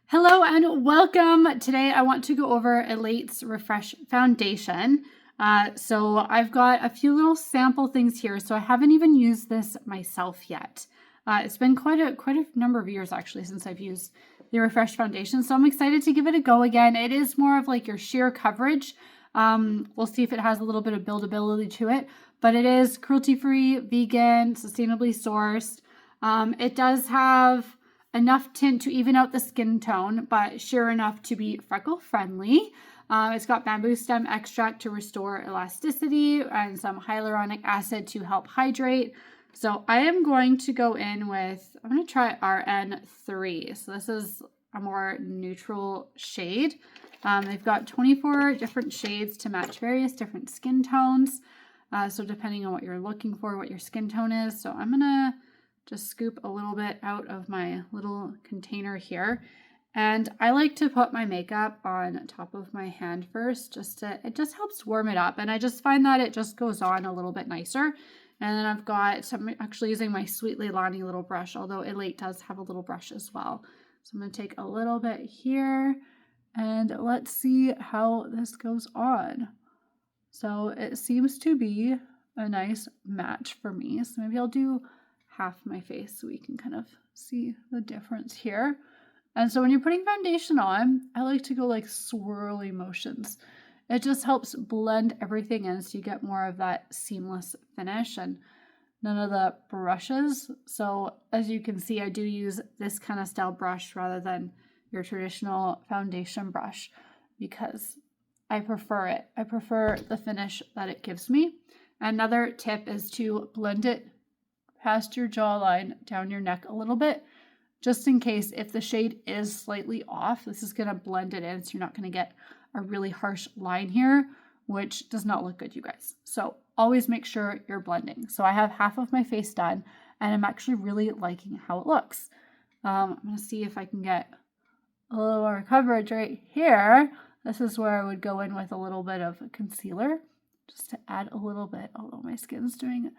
Hello and welcome. Today I want to go over Elate's Refresh Foundation. So I've got a few little sample things here. So I haven't even used this myself yet. It's been quite a number of years actually since I've used the Refresh Foundation. So I'm excited to give it a go again. It is more of like your sheer coverage. We'll see if it has a little bit of buildability to it, but it is cruelty-free, vegan, sustainably sourced. It does have enough tint to even out the skin tone, but sheer enough to be freckle friendly. It's got bamboo stem extract to restore elasticity and some hyaluronic acid to help hydrate. So I am going to go in with, I'm going to try RN3. So this is a more neutral shade. They've got 24 different shades to match various different skin tones. So depending on what you're looking for, what your skin tone is. So I'm going to just scoop a little bit out of my little container here. And I like to put my makeup on top of my hand first, it just helps warm it up. And I just find that it just goes on a little bit nicer. And then I'm actually using my Sweet Leilani little brush, although Elate does have a little brush as well. So I'm gonna take a little bit here and let's see how this goes on. So it seems to be a nice match for me. So maybe I'll do half my face so we can kind of see the difference here. And so when you're putting foundation on, I like to go like swirly motions. It just helps blend everything in so you get more of that seamless finish and none of the brushes. So as you can see, I do use this kind of style brush rather than your traditional foundation brush because I prefer it. I prefer the finish that it gives me. Another tip is to blend it past your jawline, down your neck a little bit, just in case if the shade is slightly off, this is going to blend it in so you're not going to get a really harsh line here, which does not look good, you guys. So always make sure you're blending. So I have half of my face done and I'm actually really liking how it looks. I'm going to see if I can get a little more coverage right here. This is where I would go in with a little bit of concealer just to add a little bit, although my skin's doing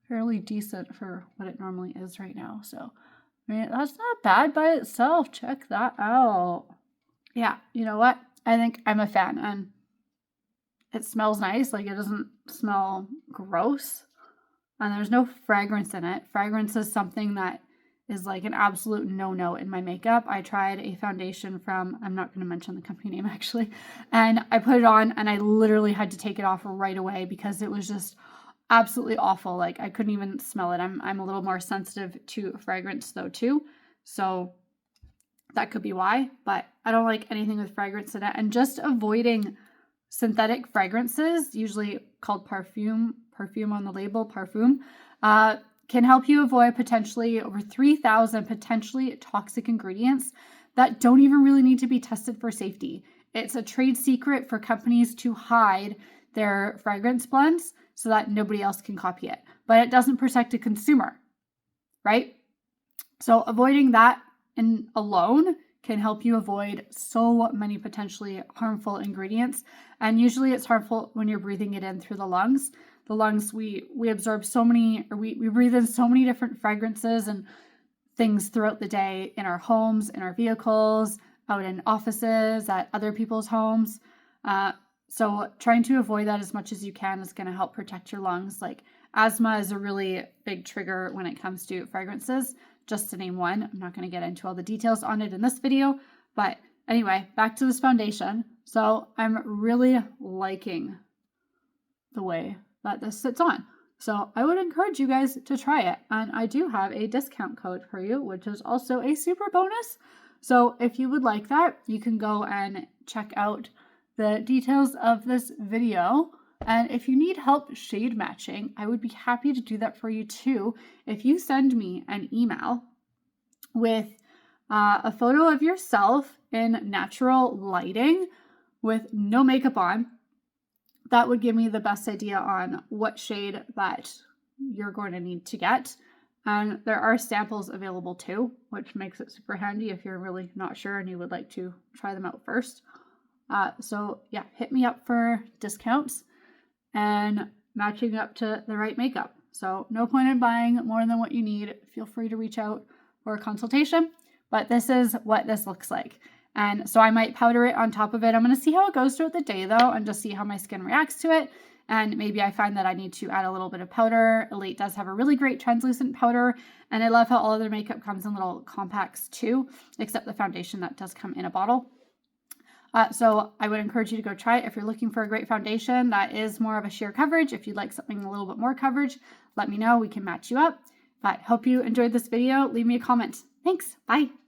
fairly decent for what it normally is right now. So, I mean, that's not bad by itself. Check that out. Yeah, you know what? I think I'm a fan and it smells nice. Like it doesn't smell gross and there's no fragrance in it. Fragrance is something that is like an absolute no-no in my makeup. I tried a foundation from, I'm not going to mention the company name actually, and I put it on and I literally had to take it off right away because it was just absolutely awful. Like I couldn't even smell it. I'm a little more sensitive to fragrance though too. So that could be why, but I don't like anything with fragrance in it. And just avoiding synthetic fragrances, usually called parfum on the label, parfum, can help you avoid potentially over 3,000 potentially toxic ingredients that don't even really need to be tested for safety. It's a trade secret for companies to hide their fragrance blends so that nobody else can copy it. But it doesn't protect a consumer, right? So avoiding that alone can help you avoid so many potentially harmful ingredients. And usually it's harmful when you're breathing it in through the lungs. The lungs, we absorb so many, or we breathe in so many different fragrances and things throughout the day in our homes, in our vehicles, out in offices, at other people's homes. So trying to avoid that as much as you can is going to help protect your lungs. Like asthma is a really big trigger when it comes to fragrances, just to name one. I'm not going to get into all the details on it in this video, but anyway, back to this foundation. So I'm really liking the way that this sits on. So I would encourage you guys to try it. And I do have a discount code for you, which is also a super bonus. So if you would like that, you can go and check out the details of this video. And if you need help shade matching, I would be happy to do that for you too. If you send me an email with a photo of yourself in natural lighting with no makeup on, that would give me the best idea on what shade that you're going to need to get. And there are samples available too, which makes it super handy if you're really not sure and you would like to try them out first. So yeah, hit me up for discounts and matching up to the right makeup. So no point in buying more than what you need. Feel free to reach out for a consultation, but this is what this looks like. And so I might powder it on top of it. I'm going to see how it goes throughout the day though, and just see how my skin reacts to it. And maybe I find that I need to add a little bit of powder. Elate does have a really great translucent powder. And I love how all of their makeup comes in little compacts too, except the foundation that does come in a bottle. So I would encourage you to go try it. If you're looking for a great foundation that is more of a sheer coverage, if you'd like something a little bit more coverage, let me know. We can match you up. But hope you enjoyed this video. Leave me a comment. Thanks. Bye.